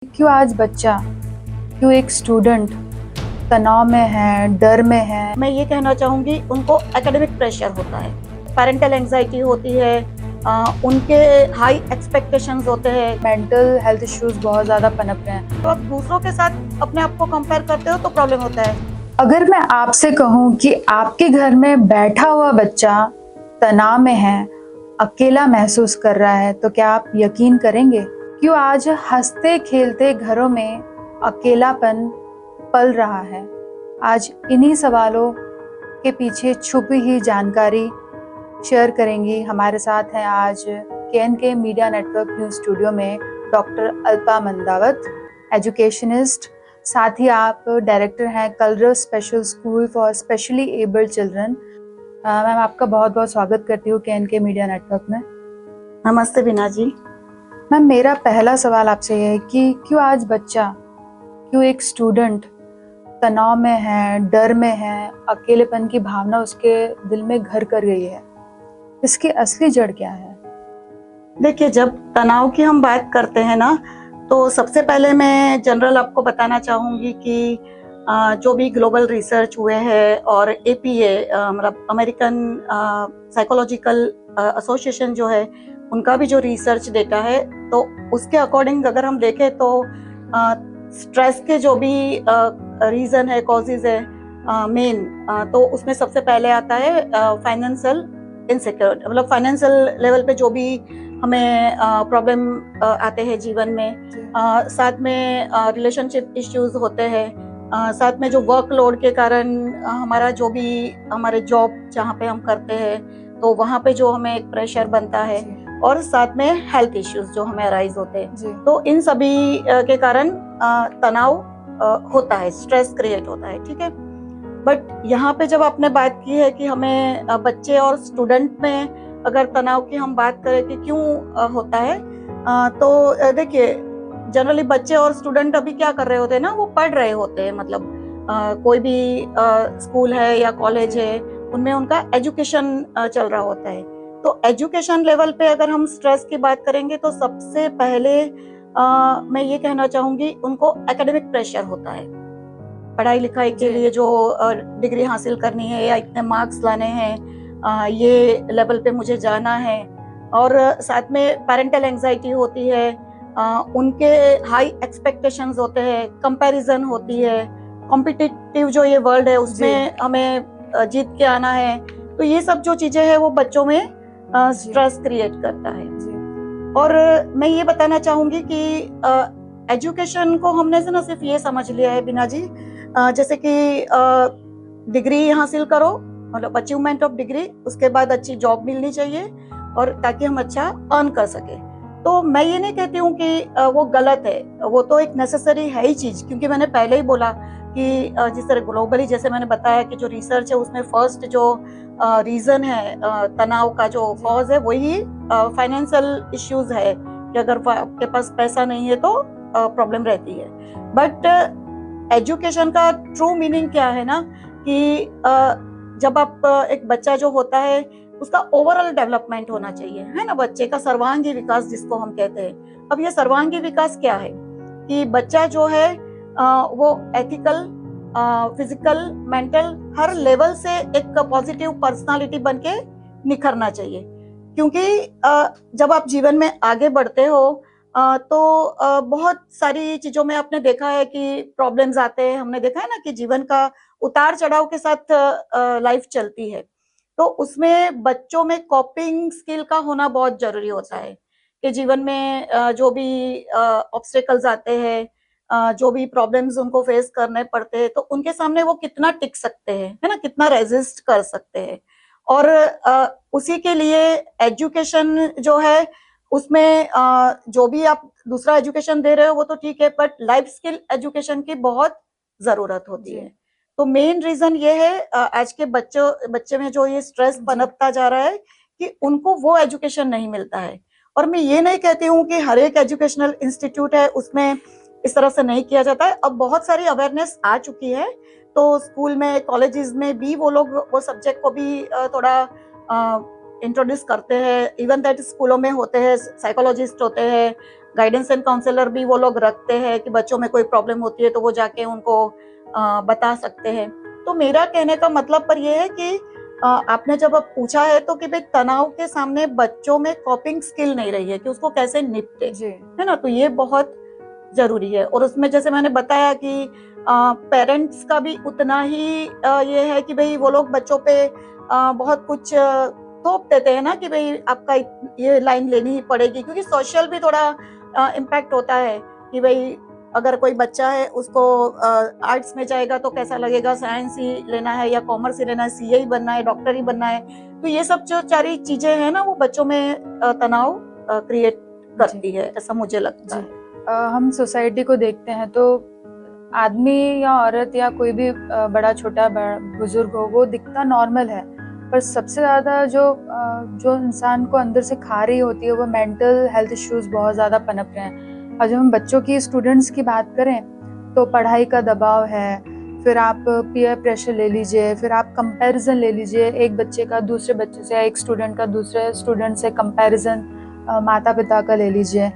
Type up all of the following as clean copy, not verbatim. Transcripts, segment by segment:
क्यों आज बच्चा, क्यों एक स्टूडेंट तनाव में है, डर में है। मैं ये कहना चाहूँगी उनको एकेडमिक प्रेशर होता है, पैरेंटल एंग्जाइटी होती है, उनके हाई एक्सपेक्टेशंस होते हैं। मेंटल हेल्थ इश्यूज बहुत ज़्यादा पनप रहे हैं। तो आप दूसरों के साथ अपने आप को कंपेयर करते हो तो प्रॉब्लम होता है। अगर मैं आपसे कहूँ कि आपके घर में बैठा हुआ बच्चा तनाव में है, अकेला महसूस कर रहा है, तो क्या आप यकीन करेंगे? क्यों आज हंसते खेलते घरों में अकेलापन पल रहा है? आज इन्हीं सवालों के पीछे छुपी ही जानकारी शेयर करेंगी। हमारे साथ हैं आज के मीडिया नेटवर्क न्यूज स्टूडियो में डॉक्टर अल्पा मंदावत, एजुकेशनिस्ट, साथ ही आप डायरेक्टर हैं कलरव special school for specially abled children. Ma'am, आपका बहुत बहुत स्वागत करती हूँ के मीडिया नेटवर्क में। नमस्ते बीना जी। मैम, मेरा पहला सवाल आपसे ये है कि क्यों आज बच्चा, क्यों एक स्टूडेंट तनाव में है, डर में है, अकेलेपन की भावना उसके दिल में घर कर गई है? इसकी असली जड़ क्या है? देखिए, जब तनाव की हम बात करते हैं ना, तो सबसे पहले मैं जनरल आपको बताना चाहूँगी कि जो भी ग्लोबल रिसर्च हुए हैं और APA मतलब अमेरिकन साइकोलॉजिकल एसोसिएशन जो है, उनका भी जो रिसर्च डेटा है, तो उसके अकॉर्डिंग अगर हम देखें तो स्ट्रेस के जो भी रीज़न है, कॉजेज है मेन, तो उसमें सबसे पहले आता है फाइनेंशियल इनसिक्योर, मतलब फाइनेंशियल लेवल पे जो भी हमें प्रॉब्लम आते हैं जीवन में, साथ में रिलेशनशिप इश्यूज होते हैं, साथ में जो वर्कलोड के कारण हमारा जो भी हमारे जॉब जहाँ पे हम करते हैं तो वहाँ पे जो हमें एक प्रेशर बनता है, और साथ में हेल्थ इश्यूज जो हमें अराइज होते हैं, तो इन सभी के कारण तनाव होता है, स्ट्रेस क्रिएट होता है। ठीक है, बट यहाँ पे जब आपने बात की है कि हमें बच्चे और स्टूडेंट में अगर तनाव की हम बात करें कि क्यों होता है, तो देखिए, जनरली बच्चे और स्टूडेंट अभी क्या कर रहे होते हैं ना, वो पढ़ रहे होते हैं, मतलब कोई भी स्कूल है या कॉलेज है, उनमें उनका एजुकेशन चल रहा होता है। तो एजुकेशन लेवल पे अगर हम स्ट्रेस की बात करेंगे तो सबसे पहले मैं ये कहना चाहूंगी उनको एकेडमिक प्रेशर होता है। पढ़ाई लिखाई के लिए जो डिग्री हासिल करनी है या इतने मार्क्स लाने हैं, ये लेवल पे मुझे जाना है, और साथ में पेरेंटल एंग्जाइटी होती है, उनके हाई एक्सपेक्टेशंस होते हैं, कंपैरिजन होती है, कॉम्पिटिटिव जो ये वर्ल्ड है उसमें हमें जीत के आना है। तो ये सब जो चीजें हैं वो बच्चों में स्ट्रेस क्रिएट करता है। और मैं ये बताना चाहूंगी कि एजुकेशन को हमने से ना सिर्फ ये समझ लिया है बीना जी, जैसे कि डिग्री हासिल करो, मतलब अचीवमेंट ऑफ डिग्री, उसके बाद अच्छी जॉब मिलनी चाहिए और ताकि हम अच्छा अर्न कर सके। तो मैं ये नहीं कहती हूँ कि वो गलत है, वो तो एक नेसेसरी है ही चीज, क्योंकि मैंने पहले ही बोला कि जिस तरह ग्लोबली जैसे मैंने बताया कि जो रिसर्च है उसमें फर्स्ट जो रीजन है तनाव का जो कॉज है वही फाइनेंशियल इश्यूज है, कि अगर आपके पास पैसा नहीं है तो प्रॉब्लम रहती है। बट एजुकेशन का ट्रू मीनिंग क्या है ना, कि जब आप एक बच्चा जो होता है उसका ओवरऑल डेवलपमेंट होना चाहिए, है ना, बच्चे का सर्वांगी विकास जिसको हम कहते हैं। अब ये सर्वांगी विकास क्या है कि बच्चा जो है वो एथिकल, फिजिकल, मेंटल, हर लेवल से एक पॉजिटिव पर्सनालिटी बन के निखरना चाहिए। क्योंकि जब आप जीवन में आगे बढ़ते हो तो बहुत सारी चीजों में आपने देखा है कि प्रॉब्लम्स आते हैं, हमने देखा है ना कि जीवन का उतार चढ़ाव के साथ लाइफ चलती है, तो उसमें बच्चों में कॉपिंग स्किल का होना बहुत जरूरी होता है, कि जीवन में जो भी ऑब्स्टेकल्स आते हैं, जो भी प्रॉब्लम्स उनको फेस करने पड़ते हैं, तो उनके सामने वो कितना टिक सकते हैं, है ना, कितना रेजिस्ट कर सकते हैं। और उसी के लिए एजुकेशन जो है उसमें जो भी आप दूसरा एजुकेशन दे रहे हो वो तो ठीक है, बट लाइफ स्किल एजुकेशन की बहुत जरूरत होती है। तो मेन रीजन ये है आज के बच्चे में जो ये स्ट्रेस पनपता जा रहा है कि उनको वो एजुकेशन नहीं मिलता है। और मैं ये नहीं कहती हूँ कि हर एक एजुकेशनल इंस्टीट्यूट है उसमें इस तरह से नहीं किया जाता है, अब बहुत सारी अवेयरनेस आ चुकी है, तो स्कूल में, कॉलेजेस में भी वो लोग वो सब्जेक्ट को भी थोड़ा इंट्रोड्यूस करते हैं। इवन दैट स्कूलों में होते हैं, साइकोलॉजिस्ट होते हैं, गाइडेंस एंड काउंसलर भी वो लोग रखते हैं कि बच्चों में कोई प्रॉब्लम होती है तो वो जाके उनको बता सकते हैं। तो मेरा कहने का मतलब पर यह है कि आपने जब अब पूछा है तो कि भाई तनाव के सामने बच्चों में कॉपिंग स्किल नहीं रही है कि उसको कैसे निपटे, जी है ना, तो ये बहुत जरूरी है। और उसमें जैसे मैंने बताया कि पेरेंट्स का भी उतना ही ये है कि भाई वो लोग बच्चों पे बहुत कुछ थोप देते हैं ना कि भाई आपका ये लाइन लेनी ही पड़ेगी, क्योंकि सोशल भी थोड़ा इम्पैक्ट होता है कि भाई अगर कोई बच्चा है उसको आर्ट्स में जाएगा तो कैसा लगेगा, साइंस ही लेना है या कॉमर्स ही लेना है, सीए ही बनना है, डॉक्टर ही बनना है। तो ये सब जो सारी चीजें हैं ना वो बच्चों में तनाव क्रिएट करती है, ऐसा मुझे लगता जी है। हम सोसाइटी को देखते हैं तो आदमी या औरत या कोई भी बड़ा छोटा बुजुर्ग हो वो दिखता नॉर्मल है, पर सबसे ज़्यादा जो इंसान को अंदर से खा रही होती है वो मेंटल हेल्थ इश्यूज बहुत ज़्यादा पनप रहे हैं। और जब हम बच्चों की स्टूडेंट्स की बात करें तो पढ़ाई का दबाव है, फिर आप पीयर प्रेशर ले लीजिए, फिर आप कंपैरिजन ले लीजिए, एक बच्चे का दूसरे बच्चे से या एक स्टूडेंट का दूसरे स्टूडेंट से कंपैरिजन माता पिता का ले लीजिए,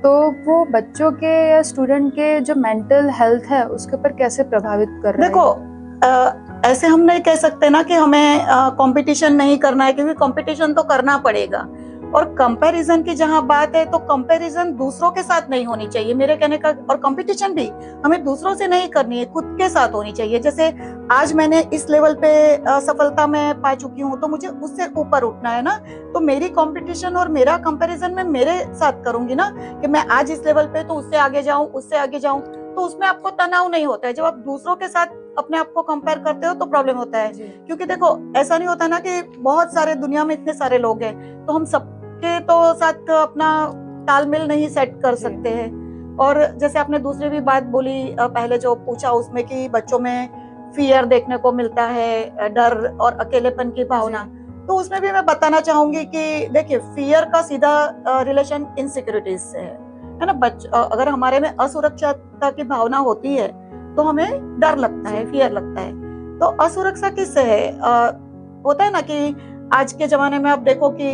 तो वो बच्चों के या स्टूडेंट के जो मेंटल हेल्थ है उसके ऊपर कैसे प्रभावित कर रहा है? देखो ऐसे हम नहीं कह सकते ना कि हमें कंपटीशन नहीं करना है, क्योंकि कंपटीशन तो करना पड़ेगा। और कंपैरिजन की जहां बात है तो कंपैरिजन दूसरों के साथ नहीं होनी चाहिए मेरे कहने का, और कंपटीशन भी हमें दूसरों से नहीं करनी है, खुद के साथ होनी चाहिए। जैसे आज मैंने इस लेवल पे सफलता में पा चुकी हूँ तो मुझे उससे ऊपर उठना है ना, तो मेरी कंपटीशन और मेरा कंपैरिजन मैं मेरे साथ करूंगी ना कि मैं आज इस लेवल पे तो उससे आगे जाऊं, उससे आगे जाऊं, तो उसमें आपको तनाव नहीं होता है। जब आप दूसरों के साथ अपने आप को कंपेयर करते हो तो प्रॉब्लम होता है, क्योंकि देखो ऐसा नहीं होता ना कि बहुत सारे दुनिया में इतने सारे लोग हैं तो हम सबके तो साथ अपना तालमेल नहीं सेट कर सकते हैं। और जैसे आपने दूसरी भी बात बोली पहले जो पूछा उसमें कि बच्चों में फियर देखने को मिलता है, डर और अकेलेपन की भावना, तो उसमें भी मैं बताना चाहूंगी कि देखिए फियर का सीधा रिलेशन इनसिक्योरिटीज से है ना। अगर हमारे में असुरक्षितता की भावना होती है तो हमें डर लगता है, फियर लगता है। तो असुरक्षा किससे है? होता है ना कि आज के जमाने में आप देखो कि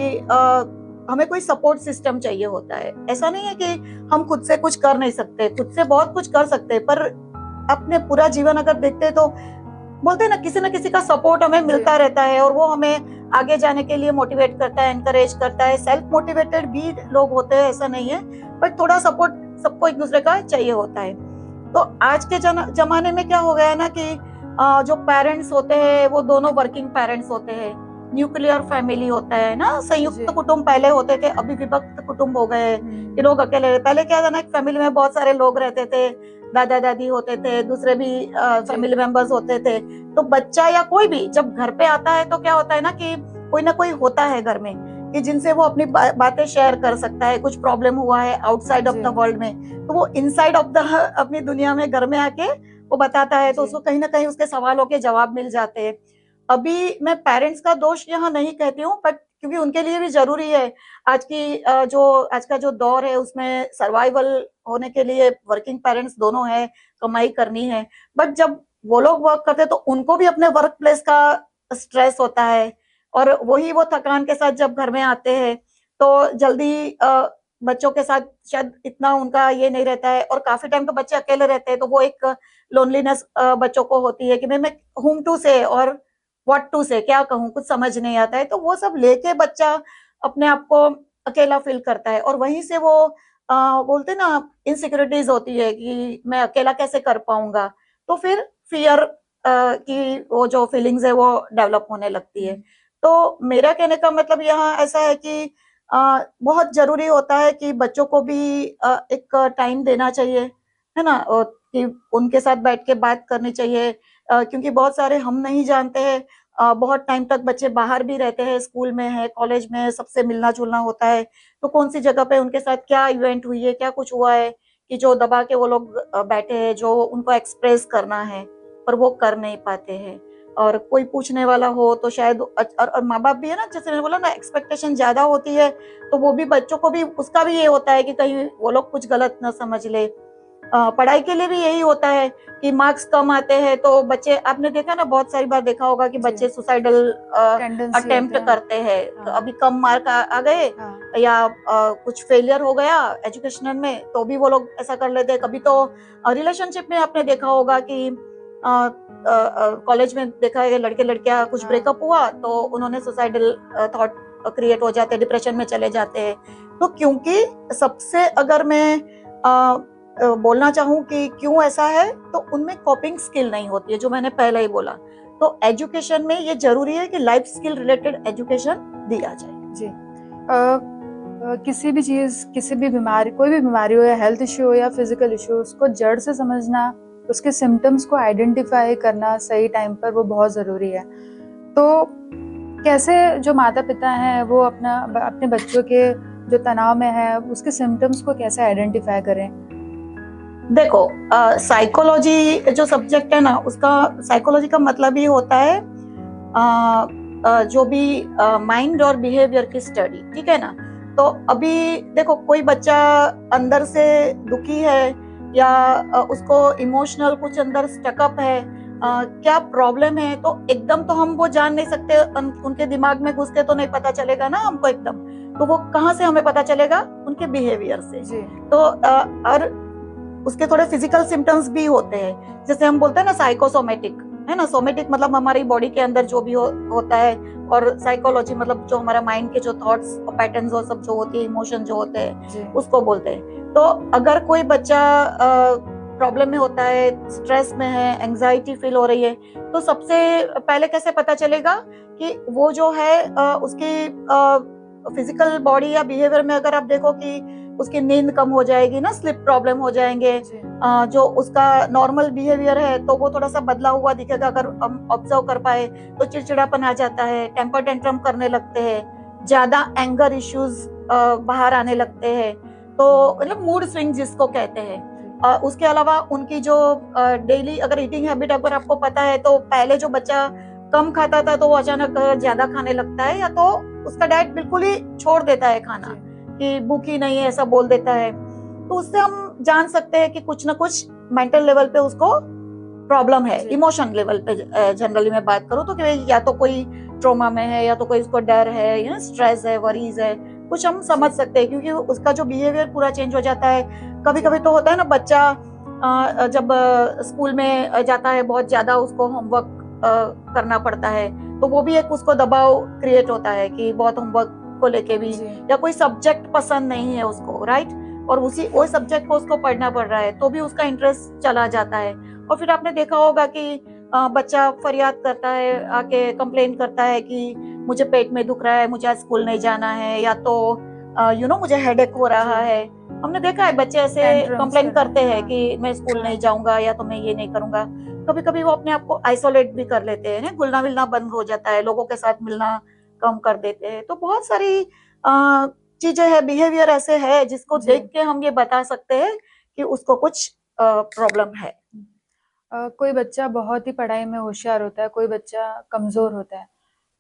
हमें कोई सपोर्ट सिस्टम चाहिए होता है। ऐसा नहीं है कि हम खुद से कुछ कर नहीं सकते, खुद से बहुत कुछ कर सकते हैं, पर अपने पूरा जीवन अगर देखते हैं तो बोलते हैं ना किसी का सपोर्ट हमें मिलता रहता है और वो हमें आगे जाने के लिए मोटिवेट करता है, एनकरेज करता है। सेल्फ मोटिवेटेड भी लोग होते हैं, ऐसा नहीं है, बट थोड़ा सपोर्ट सबको एक दूसरे का चाहिए होता है। तो आज के जमाने में क्या हो गया है ना कि जो पेरेंट्स होते हैं वो दोनों वर्किंग पेरेंट्स होते हैं, न्यूक्लियर फैमिली होता है ना, संयुक्त कुटुंब पहले होते थे, अभी विभक्त कुटुंब हो गए कि लोग अकेले रहते। पहले क्या था ना, एक फैमिली में बहुत सारे लोग रहते थे, दादा दादी होते थे, दूसरे भी फैमिली मेंबर्स होते थे। तो बच्चा या कोई भी जब घर पे आता है तो क्या होता है ना कोई होता है घर में कि जिनसे वो अपनी बातें शेयर कर सकता है। कुछ प्रॉब्लम हुआ है आउटसाइड ऑफ द वर्ल्ड में तो वो इनसाइड ऑफ द अपनी दुनिया में घर में आके वो बताता है, तो उसको कहीं ना कहीं उसके सवालों के जवाब मिल जाते हैं। अभी मैं पेरेंट्स का दोष यहाँ नहीं कहती हूँ, बट क्योंकि उनके लिए भी जरूरी है। आज का जो दौर है उसमें सर्वाइवल होने के लिए वर्किंग पेरेंट्स दोनों है, कमाई करनी है। बट जब वो लोग वर्क करते हैं तो उनको भी अपने वर्क प्लेस का स्ट्रेस होता है, और वही वो थकान के साथ जब घर में आते हैं तो जल्दी बच्चों के साथ शायद इतना उनका ये नहीं रहता है, और काफी टाइम तो बच्चे अकेले रहते हैं तो वो एक लोनलीनेस बच्चों को होती है कि मैं whom to say और व्हाट टू से, क्या कहूँ, कुछ समझ नहीं आता है। तो वो सब लेके बच्चा अपने आप को अकेला फील करता है, और वहीं से वो बोलते ना इनसिक्योरिटीज होती है कि मैं अकेला कैसे कर पाऊंगा, तो फिर फियर की वो जो फीलिंग्स है वो डेवलप होने लगती है। तो मेरा कहने का मतलब यहाँ ऐसा है कि बहुत जरूरी होता है कि बच्चों को भी एक टाइम देना चाहिए, है ना, कि उनके साथ बैठ के बात करनी चाहिए, क्योंकि बहुत सारे हम नहीं जानते हैं। बहुत टाइम तक बच्चे बाहर भी रहते हैं, स्कूल में है, कॉलेज में है, सबसे मिलना जुलना होता है, तो कौन सी जगह पे उनके साथ क्या इवेंट हुई है, क्या कुछ हुआ है कि जो दबा के वो लोग बैठे हैं, जो उनको एक्सप्रेस करना है पर वो कर नहीं पाते हैं। और कोई पूछने वाला हो तो शायद और माँ बाप भी है ना, जैसे मैंने बोला ना, एक्सपेक्टेशन ज्यादा होती है तो वो भी बच्चों को भी उसका भी ये होता है कि कहीं वो लोग कुछ गलत ना समझ ले। पढ़ाई के लिए भी यही होता है कि मार्क्स कम आते हैं तो बच्चे, आपने देखा ना, बहुत सारी बार देखा होगा कि जी। बच्चे सुसाइडल टेंडेंसी अटेम्प्ट होते हैं। करते हैं। तो हाँ। अभी कम मार्क आ गए हाँ। या कुछ फेलियर हो गया एजुकेशन में, तो भी वो लोग ऐसा कर लेते हैं। कभी तो रिलेशनशिप में आपने देखा होगा कि कॉलेज में देखा है लड़के लड़कियां कुछ हाँ। ब्रेकअप हुआ तो उन्होंने सुसाइडल थॉट क्रिएट हो जाते हैं, डिप्रेशन में चले जाते हैं। तो क्योंकि सबसे अगर मैं बोलना चाहूँ कि क्यों ऐसा है, तो उनमें कॉपिंग स्किल नहीं होती है, जो मैंने पहले ही बोला। तो एजुकेशन में ये जरूरी है कि लाइफ स्किल रिलेटेड एजुकेशन दिया जाए। जी। किसी भी चीज़, किसी भी बीमारी, कोई भी बीमारी हो या हेल्थ इश्यू हो या फिजिकल इश्यू, उसको जड़ से समझना, उसके सिम्टम्स को आइडेंटिफाई करना सही टाइम पर, वो बहुत ज़रूरी है। तो कैसे जो माता पिता हैं वो अपने बच्चों के जो तनाव में है उसके सिम्टम्स को कैसे आइडेंटिफाई करें? देखो, साइकोलॉजी जो सब्जेक्ट है ना, उसका साइकोलॉजी का मतलब ही होता है जो भी माइंड और बिहेवियर की स्टडी, ठीक है ना। तो अभी देखो, कोई बच्चा अंदर से दुखी है या उसको इमोशनल कुछ अंदर स्टकअप है, क्या प्रॉब्लम है, तो एकदम तो हम वो जान नहीं सकते, उनके दिमाग में घुस के तो नहीं पता चलेगा ना हमको एकदम। तो वो कहाँ से हमें पता चलेगा? उनके बिहेवियर से। जी। तो और उसके थोड़े फिजिकल सिम्टम्स भी होते हैं, जैसे हम बोलते हैं ना साइकोसोमेटिक, है ना। सोमेटिक मतलब हमारी बॉडी के अंदर जो भी होता है, और साइकोलॉजी मतलब जो हमारा माइंड के जो थॉट्स और पैटर्न्स और सब जो होती है, इमोशन जो होते हैं, जी। उसको बोलते हैं। तो अगर कोई बच्चा प्रॉब्लम में होता है, स्ट्रेस में है, एंजाइटी फील हो रही है, तो सबसे पहले कैसे पता चलेगा कि वो जो है उसकी फिजिकल बॉडी या बिहेवियर में अगर आप देखो कि उसकी नींद कम हो जाएगी ना, स्लिप प्रॉब्लम हो जाएंगे, जी। जो उसका नॉर्मल बिहेवियर है तो वो थोड़ा सा बदला हुआ दिखेगा। अगर हम ऑब्जर्व कर पाए तो चिड़चिड़ापन आ जाता है, टेम्पर टेंट्रम करने लगते हैं, ज्यादा एंगर इश्यूज बाहर आने लगते हैं, तो मतलब मूड स्विंग जिसको कहते हैं। उसके अलावा उनकी जो डेली अगर ईटिंग हैबिट अगर आपको पता है, तो पहले जो बच्चा कम खाता था तो वो अचानक ज्यादा खाने लगता है, या तो उसका डाइट बिल्कुल ही छोड़ देता है खाना, कि भूखी नहीं है ऐसा बोल देता है। तो उससे हम जान सकते हैं कि कुछ ना कुछ मेंटल लेवल पे उसको प्रॉब्लम है। इमोशन लेवल पे जनरली मैं बात करूँ तो कि या तो कोई ट्रॉमा में है, या तो कोई उसको डर है, या स्ट्रेस है, वरीज है, कुछ हम समझ सकते हैं, क्योंकि उसका जो बिहेवियर पूरा चेंज हो जाता है। कभी कभी तो होता है ना, बच्चा जब स्कूल में जाता है, बहुत ज्यादा उसको होमवर्क करना पड़ता है, तो वो भी एक उसको दबाव क्रिएट होता है कि बहुत होमवर्क को लेके भी, या कोई सब्जेक्ट पसंद नहीं है उसको, राइट, और वही सब्जेक्ट को उसको पढ़ना पड़ रहा है, तो भी उसका इंटरेस्ट चला जाता है। और फिर आपने देखा होगा कि बच्चा फरियाद करता है, आके कंप्लेन करता है कि मुझे पेट में दुख रहा है, मुझे आज स्कूल नहीं जाना है, या तो मुझे हेडेक हो रहा है। हमने देखा है बच्चे ऐसे कंप्लेन करते हैं कि मैं स्कूल नहीं जाऊंगा, या तो मैं ये नहीं करूंगा। कभी कभी वो अपने आप को आइसोलेट भी कर लेते हैं, घुलना मिलना बंद हो जाता है, लोगों के साथ मिलना कम कर देते हैं। तो बहुत सारी चीजें है, बिहेवियर ऐसे है जिसको देख के हम ये बता सकते हैं कि उसको कुछ प्रॉब्लम है। कोई बच्चा बहुत ही पढ़ाई में होशियार होता है, कोई बच्चा कमजोर होता है,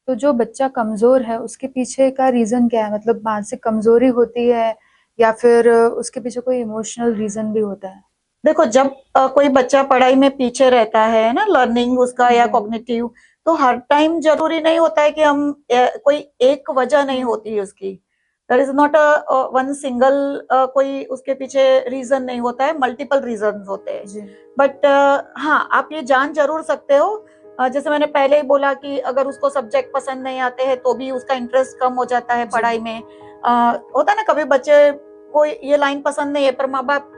तो जो बच्चा कमजोर है उसके पीछे का रीजन क्या है? मतलब मानसिक कमजोरी होती है या फिर उसके पीछे कोई इमोशनल रीजन भी होता है? देखो, जब कोई बच्चा पढ़ाई में पीछे रहता है ना, लर्निंग उसका या कॉग्निटिव, तो हर टाइम जरूरी नहीं होता है कि हम कोई एक वजह नहीं होती है उसकी। There is not one single कोई उसके पीछे रीजन नहीं होता है, मल्टीपल रीजन होते हैं। बट हाँ, आप ये जान जरूर सकते हो, जैसे मैंने पहले ही बोला कि अगर उसको सब्जेक्ट पसंद नहीं आते हैं तो भी उसका इंटरेस्ट कम हो जाता है पढ़ाई में। होता है ना, कभी बच्चे को ये लाइन पसंद नहीं है, पर माँ बाप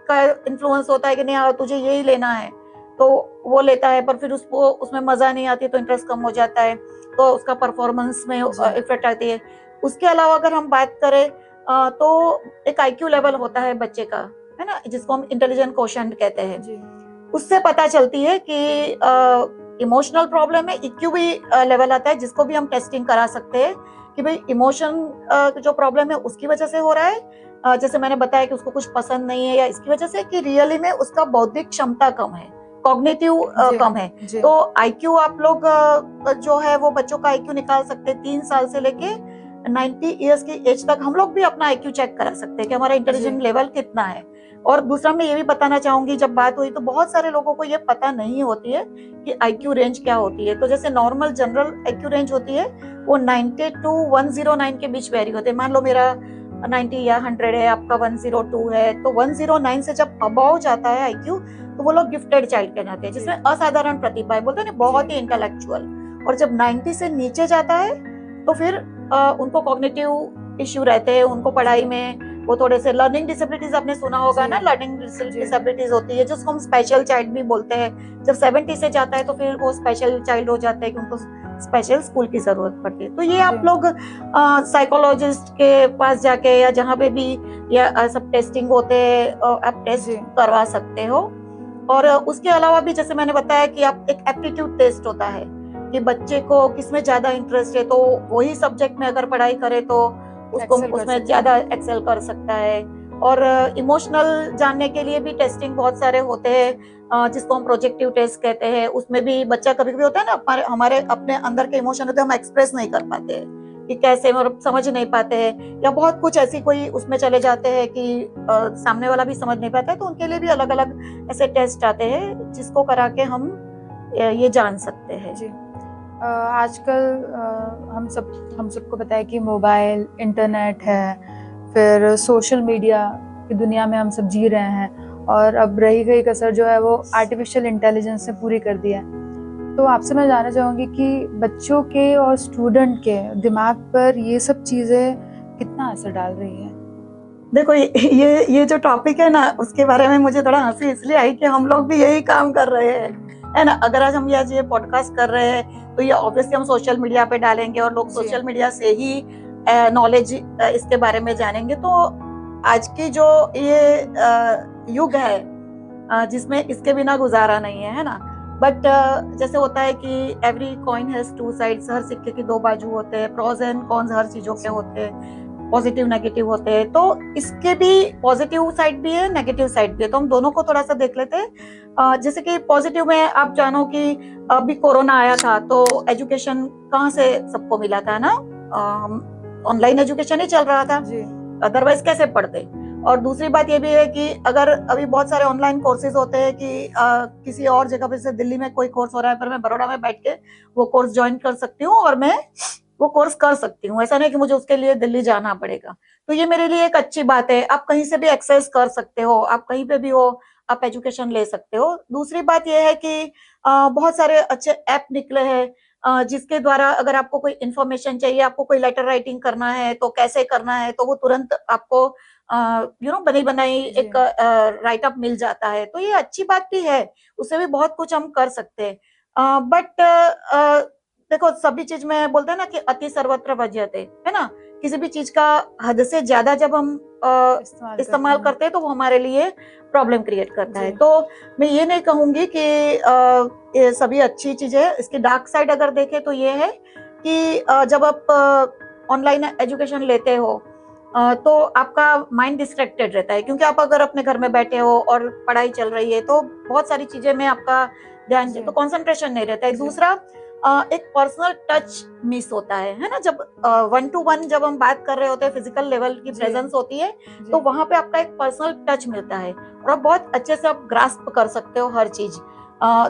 का इन्फ्लुएंस होता है कि नहीं यार तुझे यही लेना है, तो वो लेता है, पर फिर उसको उसमें मजा नहीं आती तो इंटरेस्ट कम हो जाता है, तो उसका परफॉर्मेंस में इफेक्ट आती है। उसके अलावा अगर हम बात करें तो एक आईक्यू लेवल होता है बच्चे का, है ना, जिसको हम इंटेलिजेंट कोशेंट कहते हैं। उससे पता चलती है कि इमोशनल प्रॉब्लम है, इक्यू भी लेवल आता है, जिसको भी हम टेस्टिंग करा सकते हैं कि भाई इमोशन जो प्रॉब्लम है उसकी वजह से हो रहा है, जैसे मैंने बताया कि उसको कुछ पसंद नहीं है, या इसकी वजह से कि रियली में उसका बौद्धिक क्षमता कम है, कॉग्निटिव कम है। तो आईक्यू आप लोग जो है वो बच्चों का आईक्यू निकाल सकते हैं 3 साल से लेके 90 इयर्स की एज तक। हम लोग भी अपना आईक्यू चेक करा सकते हैं कि हमारा इंटेलिजेंट लेवल कितना है। और दूसरा मैं ये भी बताना चाहूंगी, जब बात हुई तो बहुत सारे लोगों को ये पता नहीं होती है कि आईक्यू रेंज क्या होती है। तो जैसे नॉर्मल जनरल आईक्यू रेंज होती है वो 90 to 109 के बीच वेरी होते हैं। मान लो मेरा 90 या 100 है, आपका 102 है, तो 109 से जब अबव जाता है आईक्यू तो वो लोग गिफ्टेड चाइल्ड कहलाते हैं, जिसमें असाधारण प्रतिभा है, बोलते हैं ना, बहुत ही इंटेलेक्चुअल। और जब 90 से नीचे जाता है तो फिर उनको कॉग्निटिव इश्यू रहते हैं, उनको पढ़ाई में वो थोड़े से लर्निंग डिसेबिलिटीज, आपने सुना होगा ना, लर्निंग डिसेबिलिटीज होती है जिसको हम स्पेशल चाइल्ड भी बोलते हैं। जब 70 से जाता है तो फिर वो स्पेशल चाइल्ड हो जाता है कि उनको स्पेशल स्कूल की जरूरत पड़ती है। तो ये आप लोग साइकोलॉजिस्ट के पास जाके या जहाँ पे भी या सब टेस्टिंग होते हैं आप टेस्ट करवा सकते हो। और उसके अलावा भी जैसे मैंने बताया कि आप एक एप्टीट्यूड टेस्ट होता है कि बच्चे को किसमें ज्यादा इंटरेस्ट है, तो वही सब्जेक्ट में अगर पढ़ाई करे तो उसको उसमें ज्यादा एक्सेल कर सकता है। और इमोशनल जानने के लिए भी टेस्टिंग बहुत सारे होते हैं जिसको हम प्रोजेक्टिव टेस्ट कहते हैं। उसमें भी बच्चा कभी कभी होता है ना, हमारे अपने अंदर के इमोशन होते हैं, हम एक्सप्रेस नहीं कर पाते हैं कि कैसे, मतलब समझ नहीं पाते हैं, या बहुत कुछ ऐसी कोई उसमें चले जाते हैं कि सामने वाला भी समझ नहीं पाता है। तो उनके लिए भी अलग अलग ऐसे टेस्ट आते हैं जिसको करा के हम ये जान सकते हैं। जी, आजकल हम सबको पता है कि मोबाइल, इंटरनेट है, फिर सोशल मीडिया की दुनिया में हम सब जी रहे हैं, और अब रही गई कसर जो है वो आर्टिफिशियल इंटेलिजेंस ने पूरी कर दिया है। तो आपसे मैं जानना चाहूँगी कि बच्चों के और स्टूडेंट के दिमाग पर ये सब चीज़ें कितना असर डाल रही है? देखो ये जो टॉपिक है ना, उसके बारे में मुझे थोड़ा हंसी इसलिए आई कि हम लोग भी यही काम कर रहे हैं, है ना। अगर आज हम ये पॉडकास्ट कर रहे हैं तो ये ऑब्वियसली हम सोशल मीडिया पे डालेंगे और लोग सोशल मीडिया से ही नॉलेज इसके बारे में जानेंगे। तो आज की जो ये युग है जिसमें इसके बिना गुजारा नहीं है ना। बट जैसे होता है कि every coin has two sides, हर सिक्के की दो बाजू होते हैं, प्रोज एंड कॉन्स हर चीजों के होते हैं, पॉजिटिव नेगेटिव होते हैं। तो इसके भी पॉजिटिव साइड भी है, नेगेटिव साइड भी है, तो हम दोनों को थोड़ा सा देख लेते हैं। जैसे कि पॉजिटिव में आप जानो कि अभी कोरोना आया था तो एजुकेशन कहाँ से सबको मिला था ना, ऑनलाइन एजुकेशन ही चल रहा था, अदरवाइज कैसे पढ़ते। और दूसरी बात ये भी है कि अगर अभी बहुत सारे ऑनलाइन कोर्सेज होते हैं कि किसी और जगह पे, जैसे दिल्ली में कोई कोर्स हो रहा है पर मैं बड़ौदा में बैठ के वो कोर्स ज्वाइन कर सकती हूँ और मैं वो कोर्स कर सकती हूँ, ऐसा नहीं कि मुझे उसके लिए दिल्ली जाना पड़ेगा। तो ये मेरे लिए एक अच्छी बात है, आप कहीं से भी एक्सेस कर सकते हो, आप कहीं पे भी हो, आप एजुकेशन ले सकते हो। दूसरी बात यह है कि बहुत सारे अच्छे ऐप निकले हैं जिसके द्वारा अगर आपको कोई इन्फॉर्मेशन चाहिए, आपको कोई लेटर राइटिंग करना है तो कैसे करना है, तो वो तुरंत आपको बनी बनाई एक राइट अप मिल जाता है। तो ये अच्छी बात भी है, उससे भी बहुत कुछ हम कर सकते हैं। बट देखो, सभी चीज में बोलते हैं ना कि अति सर्वत्र वर्ज्यते, है ना। किसी भी चीज का हद से ज्यादा जब हम इस्तेमाल करते हैं तो वो हमारे लिए प्रॉब्लम क्रिएट करता है। तो मैं ये नहीं कहूंगी कि ये सभी अच्छी चीज है। इसकी डार्क साइड अगर देखें तो ये है कि जब आप ऑनलाइन एजुकेशन लेते हो तो आपका माइंड डिस्ट्रैक्टेड रहता है, क्योंकि आप अगर अपने घर में बैठे हो और पढ़ाई चल रही है तो बहुत सारी चीजें में आपका ध्यान, तो कंसंट्रेशन नहीं रहता है। दूसरा, एक पर्सनल टच मिस होता है ना। जब 1 to 1 जब हम बात कर रहे होते हैं, फिजिकल लेवल की प्रेजेंस होती है, तो वहां पे आपका एक पर्सनल टच मिलता है और आप बहुत अच्छे से आप ग्रास्प कर सकते हो हर चीज।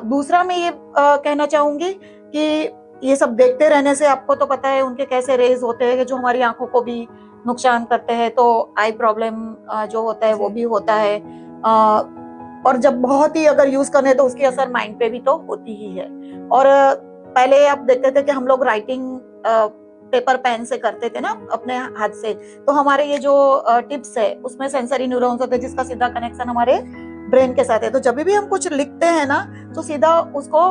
दूसरा मैं ये कहना चाहूंगी कि ये सब देखते रहने से, आपको तो पता है उनके कैसे रेज होते हैं जो हमारी आंखों को भी नुकसान करते हैं, तो आई प्रॉब्लम जो होता है वो भी होता है। और जब बहुत ही अगर यूज करने तो उसकी असर माइंड पे भी तो होती ही है। और पहले आप देखते थे कि हम लोग राइटिंग पेपर पेन से करते थे ना, अपने हाथ से, तो हमारे ये जो टिप्स है उसमें सेंसरी न्यूरॉन्स होते हैं जिसका सीधा कनेक्शन हमारे ब्रेन के साथ है। तो जब भी हम कुछ लिखते हैं ना तो सीधा उसको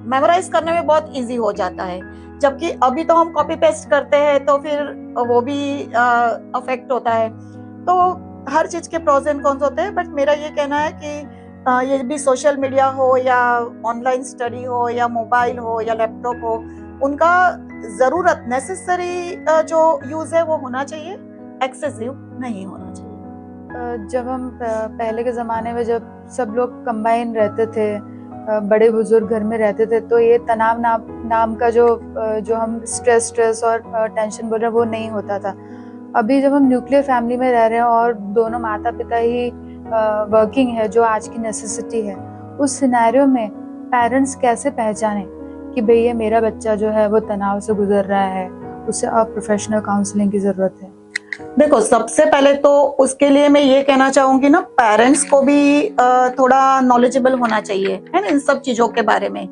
मेमोराइज करने में बहुत इजी हो जाता है, जबकि अभी तो हम कॉपी पेस्ट करते हैं तो फिर वो भी अफेक्ट होता है। तो हर चीज के प्रोज एंड कॉन्स होते हैं। बट मेरा ये कहना है कि ये भी सोशल मीडिया हो या ऑनलाइन स्टडी हो या मोबाइल हो या लैपटॉप हो, उनका जरूरत नेसेसरी जो यूज है वो होना चाहिए, एक्सेसिव नहीं होना चाहिए। जब हम पहले के ज़माने में जब सब लोग कंबाइन रहते थे, बड़े बुजुर्ग घर में रहते थे, तो ये तनाव नाम का जो हम स्ट्रेस और टेंशन बोल रहे हैं वो नहीं होता था। अभी जब हम न्यूक्लियर फैमिली में रह रहे हैं और दोनों माता पिता ही वर्किंग है, जो आज की नेसेसिटी है, उस सिनेरियो में पेरेंट्स कैसे पहचाने कि भई ये मेरा बच्चा जो है वो तनाव से गुजर रहा है, उसे अब प्रोफेशनल काउंसलिंग की ज़रूरत है? देखो, सबसे पहले तो उसके लिए मैं ये कहना चाहूंगी ना, पेरेंट्स को भी थोड़ा नॉलेजेबल होना चाहिए, है ना, इन सब चीजों के बारे में,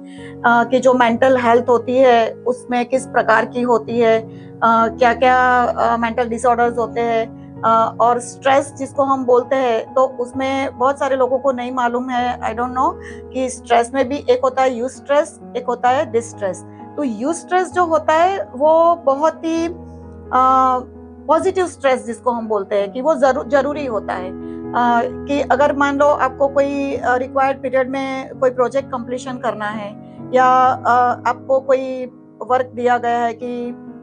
कि जो मेंटल हेल्थ होती है उसमें किस प्रकार की होती है, क्या क्या मेंटल डिसऑर्डर्स होते हैं, और स्ट्रेस जिसको हम बोलते हैं, तो उसमें बहुत सारे लोगों को नहीं मालूम है, आई डोंट नो, कि स्ट्रेस में भी एक होता है यूज स्ट्रेस, एक होता है डिस्ट्रेस। तो यूज स्ट्रेस जो होता है वो बहुत ही पॉजिटिव स्ट्रेस जिसको हम बोलते हैं, कि वो जरूरी होता है, कि अगर मान लो आपको कोई रिक्वायर्ड पीरियड में कोई प्रोजेक्ट कंप्लीशन करना है, या आपको कोई वर्क दिया गया है कि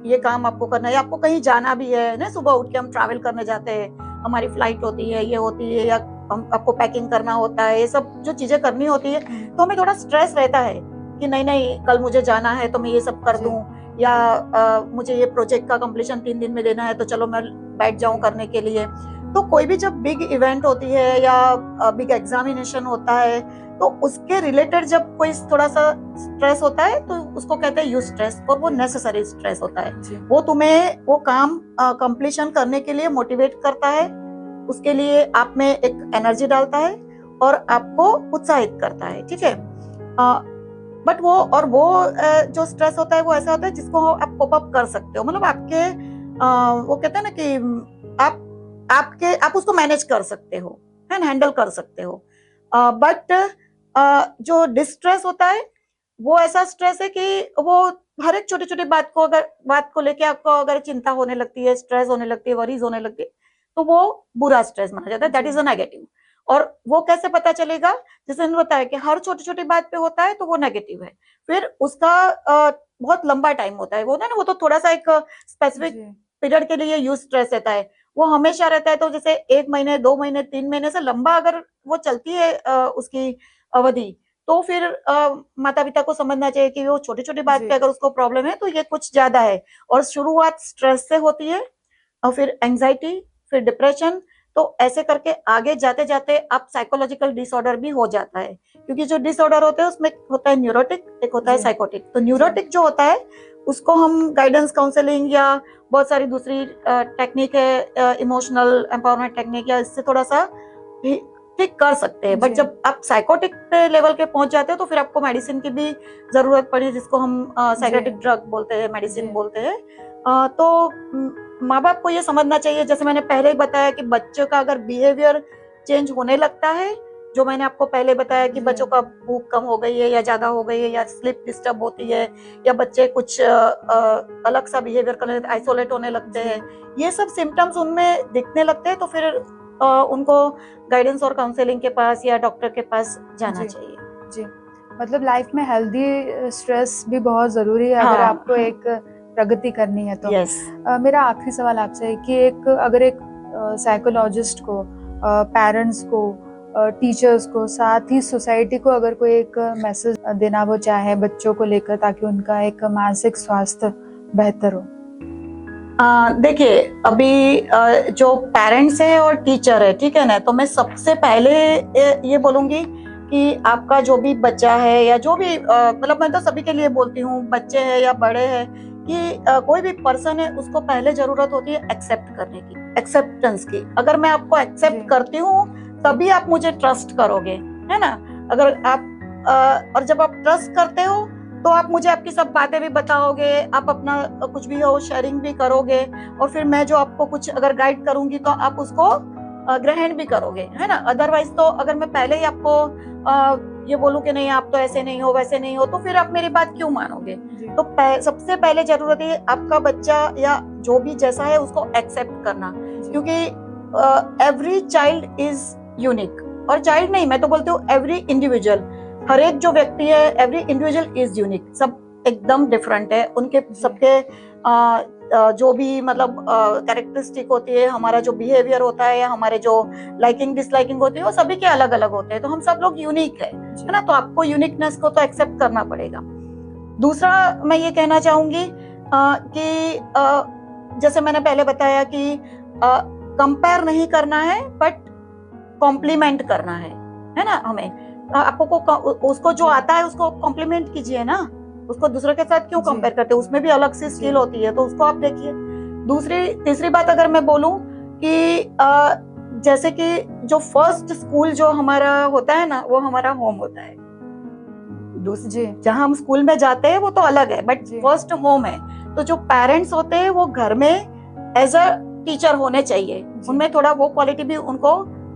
ये काम आपको करना है, या आपको कहीं जाना भी है ना, सुबह उठ के हम ट्रैवल करने जाते हैं, हमारी फ्लाइट होती है, ये होती है, या आपको पैकिंग करना होता है, ये सब जो चीजें करनी होती है, तो हमें थोड़ा स्ट्रेस रहता है कि नहीं कल मुझे जाना है तो मैं ये सब कर दूं, या मुझे ये प्रोजेक्ट का कंप्लीशन 3 दिन में देना है, तो चलो मैं बैठ जाऊं करने के लिए। तो कोई भी जब बिग इवेंट होती है या बिग एग्जामिनेशन होता है, तो उसके रिलेटेड जब कोई थोड़ा सा स्ट्रेस होता है, तो उसको कहते हैं यूज स्ट्रेस, और वो नेसेसरी स्ट्रेस होता है। वो तुम्हें वो काम कंप्लीशन करने के लिए मोटिवेट करता है, उसके लिए आप में एक एनर्जी डालता है और आपको उत्साहित करता है, ठीक है। बट वो जो स्ट्रेस होता है वो ऐसा होता है जिसको आप कोप अप कर सकते हो, मतलब आपके वो कहते हैं ना कि आप उसको मैनेज कर सकते हो, है, हैंडल कर सकते हो। बट जो डिस्ट्रेस होता है वो ऐसा स्ट्रेस है कि वो हर एक छोटी छोटी बात को लेके आपको अगर चिंता होने लगती है, स्ट्रेस होने लगती है, वरीज होने लगती है, तो वो बुरा स्ट्रेस माना जाता है, दैट इज अ नेगेटिव। और वो कैसे पता चलेगा, जैसे मैंने बताया कि हर छोटी छोटी बात पे होता है तो वो नेगेटिव है, फिर उसका बहुत लंबा टाइम होता है, वो ना वो तो थोड़ा सा एक स्पेसिफिक पीरियड के लिए यूज स्ट्रेस रहता है, वो हमेशा रहता है। तो जैसे 1 महीने, 2 महीने, 3 महीने से लंबा अगर वो चलती है उसकी अवधि, तो फिर माता पिता को समझना चाहिए कि वो छोटी छोटी बात पे अगर उसको प्रॉब्लम है तो ये कुछ ज्यादा है, और शुरुआत स्ट्रेस से होती है, और फिर एंजाइटी, फिर डिप्रेशन, तो ऐसे करके आगे जाते जाते आप साइकोलॉजिकल डिसऑर्डर भी हो जाता है, क्योंकि जो डिसऑर्डर होते हैं उसमें होता है न्यूरोटिक, एक होता है साइकोटिक। तो न्यूरोटिक जो होता है उसको हम गाइडेंस काउंसलिंग या बहुत सारी दूसरी टेक्निक है, इमोशनल एम्पावरमेंट टेक्निक, या इससे थोड़ा सा ठीक कर सकते हैं। बट जब आप साइकोटिक लेवल के पहुंच जाते हो तो फिर आपको मेडिसिन की भी जरूरत पड़ी, जिसको हम साइकोटिक ड्रग बोलते हैं, मेडिसिन बोलते हैं। तो माँ बाप को ये समझना चाहिए, जैसे मैंने पहले ही बताया, कि बच्चों का अगर बिहेवियर चेंज होने लगता है, जो मैंने आपको पहले बताया कि बच्चों का भूख कम हो गई है या ज्यादा हो गई है, या स्लीप डिस्टर्ब होती है, या बच्चे कुछ अलग सा बिहेवियर करने लगते, आइसोलेट होने लगते हैं, ये सब सिम्टम्स उनमें दिखने लगते हैं, तो फिर उनको गाइडेंस और काउंसलिंग के पास या डॉक्टर के पास जाना चाहिए। जी, मतलब लाइफ में हेल्दी स्ट्रेस भी बहुत जरूरी है, अगर आपको एक प्रगति करनी है तो। मेरा आखिरी सवाल आपसे है कि अगर एक साइकोलॉजिस्ट को, पेरेंट्स को, टीचर्स को, साथ ही सोसाइटी को अगर कोई एक मैसेज देना वो चाहे बच्चों को लेकर, ताकि उनका एक मानसिक स्वास्थ्य बेहतर हो। देखिए, अभी जो पेरेंट्स है और टीचर है, ठीक है ना, तो मैं सबसे पहले ये बोलूंगी कि आपका जो भी बच्चा है, या जो भी मतलब मैं तो सभी के लिए बोलती हूँ, बच्चे हैं या बड़े हैं, कि कोई भी पर्सन है, उसको पहले जरूरत होती है एक्सेप्ट करने की, एक्सेप्टेंस की। अगर मैं आपको एक्सेप्ट करती हूँ तभी आप मुझे ट्रस्ट करोगे, है ना। अगर आप और जब आप ट्रस्ट करते हो तो आप मुझे आपकी सब बातें भी बताओगे, आप अपना कुछ भी हो शेयरिंग भी करोगे, और फिर मैं जो आपको कुछ अगर गाइड करूंगी तो आप उसको ग्रहण भी करोगे, है ना। अदरवाइज तो अगर मैं पहले ही आपको ये बोलूं कि नहीं आप तो ऐसे नहीं हो, वैसे नहीं हो, तो फिर आप मेरी बात क्यों मानोगे। तो सबसे पहले जरूरत है आपका बच्चा या जो भी जैसा है उसको एक्सेप्ट करना, क्योंकि एवरी चाइल्ड इज यूनिक, और चाइल्ड नहीं, मैं तो बोलती हूँ एवरी इंडिविजुअल, हर एक जो व्यक्ति है, एवरी इंडिविजुअल इज यूनिक, सब एकदम डिफरेंट है, उनके सबके जो भी मतलब कैरेक्टरिस्टिक होती है, हमारा जो बिहेवियर होता है, या हमारे जो लाइकिंग डिसलाइकिंग होती है, वो सभी के अलग अलग होते हैं, तो हम सब लोग यूनिक है ना। तो आपको यूनिकनेस को तो एक्सेप्ट करना पड़ेगा। दूसरा मैं ये कहना चाहूंगी कि जैसे मैंने पहले बताया कि कंपेयर नहीं करना है, बट कॉम्प्लीमेंट करना है ना हमें। आपको उसको जो आता है उसको कॉम्प्लीमेंट कीजिए ना, उसको दूसरों के साथ क्यों जी। कंपेयर करते हैं, उसमें भी अलग सी स्किल होती है, तो उसको आप देखिए। तीसरी बात अगर मैं बोलूं कि जैसे कि जो फर्स्ट स्कूल जो हमारा होता है ना, वो हमारा होम होता है। जी। जहाँ हम स्कूल में जाते हैं वो तो अलग है, बट जी। फर्स्ट होम है। तो जो पेरेंट्स होते हैं वो घर में एज अ टीचर होने चाहिए, उनमें थोड़ा वो क्वालिटी भी उनको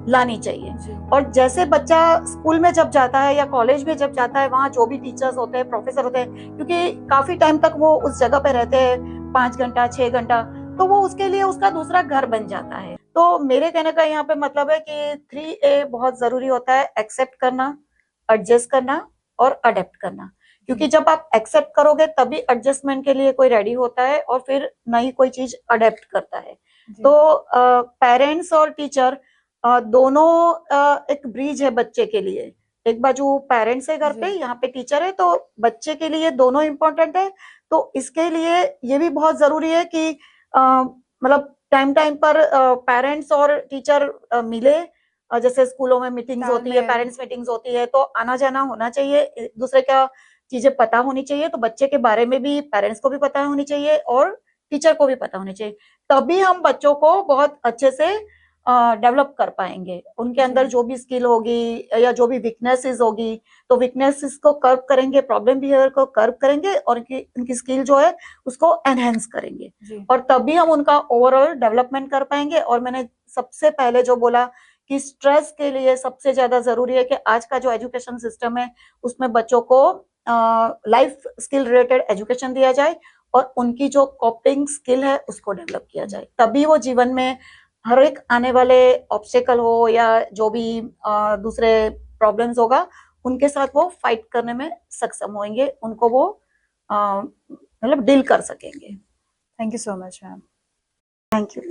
लानी चाहिए। जी। और जैसे बच्चा स्कूल में जब जाता है या कॉलेज में जब जाता है, वहाँ जो भी टीचर्स होते हैं, प्रोफेसर होते हैं, क्योंकि काफी टाइम तक वो उस जगह पे रहते हैं, 5 घंटा 6 घंटा, तो वो उसके लिए उसका दूसरा घर बन जाता है। तो मेरे कहने का यहाँ पे मतलब है कि 3A बहुत जरूरी होता है, एक्सेप्ट करना, एडजस्ट करना और अडेप्ट करना। क्योंकि जब आप एक्सेप्ट करोगे तभी एडजस्टमेंट के लिए कोई रेडी होता है और फिर नई कोई चीज अडेप्ट करता है। तो पेरेंट्स और टीचर दोनों एक ब्रिज है बच्चे के लिए। एक बाजू पेरेंट्स है घर पे, यहाँ पे टीचर है, तो बच्चे के लिए दोनों इम्पोर्टेंट है। तो इसके लिए ये भी बहुत जरूरी है कि मतलब टाइम टाइम पर पेरेंट्स और टीचर मिले। जैसे स्कूलों में मीटिंग्स होती है, पेरेंट्स मीटिंग्स होती है, तो आना जाना होना चाहिए, एक दूसरे का चीजें पता होनी चाहिए। तो बच्चे के बारे में भी पेरेंट्स को भी पता होनी चाहिए और टीचर को भी पता होनी चाहिए, तभी हम बच्चों को बहुत अच्छे से डेवलप कर पाएंगे। उनके अंदर जो भी स्किल होगी या जो भी वीकनेसेस होगी, तो वीकनेसेस को कर्व करेंगे, प्रॉब्लम बिहेवियर को कर्व करेंगे और उनकी स्किल जो है उसको एनहेंस करेंगे, और तभी हम उनका ओवरऑल डेवलपमेंट कर पाएंगे। और मैंने सबसे पहले जो बोला कि स्ट्रेस के लिए सबसे ज्यादा जरूरी है कि आज का जो एजुकेशन सिस्टम है उसमें बच्चों को लाइफ स्किल रिलेटेड एजुकेशन दिया जाए और उनकी जो कॉपिंग स्किल है उसको डेवलप किया जाए, तभी वो जीवन में हर एक आने वाले ऑब्स्टेकल हो या जो भी दूसरे प्रॉब्लम्स होगा, उनके साथ वो फाइट करने में सक्षम होंगे, उनको वो मतलब डील कर सकेंगे। Thank you so much ma'am. Thank you.